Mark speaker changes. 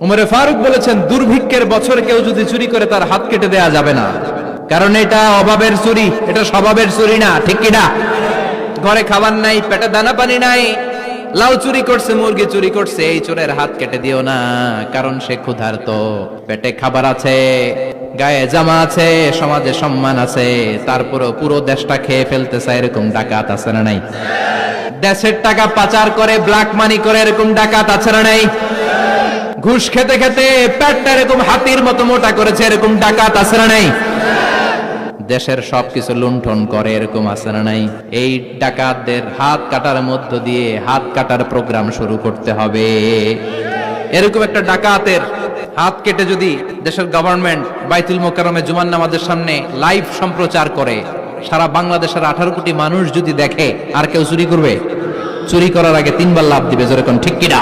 Speaker 1: উমরে ফারুক বলেছেন, দুর্ভিক্ষের বছরে কেউ যদি চুরি করে তার হাত কেটে দেয়া যাবে না, কারণ এটা অভাবের চুরি, এটা স্বভাবের চুরি না, ঠিক কিনা? ঘরে খাবার নাই, পেটে দানা পানি নাই, লাউ চুরি করছে, মুরগি চুরি করছে, এই চোরের হাত কেটে দিও না, কারণ সে ক্ষুধার্ত, পেটে খাবার আছে, গায়ে জামা আছে, সমাজে সম্মান আছে, তারপরও পুরো দেশটা খেয়ে ফেলতেছে, এরকম ডাকাত আছে না নাই? দেশের টাকা পাচার করে, ব্ল্যাক মানি করে, এরকম ডাকাত আছে না নাই? ঘুষ খেতে খেতে পেটটা এরকম হাতির মতো মোটা করেছে, এরকম ডাকাত আছে না নাই? দেশের সবকিছু লুণ্ঠন করে, এরকম আছে না নাই? এই ডাকাতদের হাত কাটার মধ্য দিয়ে হাত কাটার প্রোগ্রাম শুরু করতে হবে। এরকম একটা ডাকাতের হাত কেটে যদি দেশের গভর্নমেন্ট বাইতুল মোকাররমে জুমার নামাজের সামনে লাইভ সম্প্রচার করে, সারা বাংলাদেশের 18 কোটি মানুষ যদি দেখে, আর কেউ চুরি করবে? চুরি করার আগে 3 বার লাফ দিবে, যেরকম ঠিক কিনা?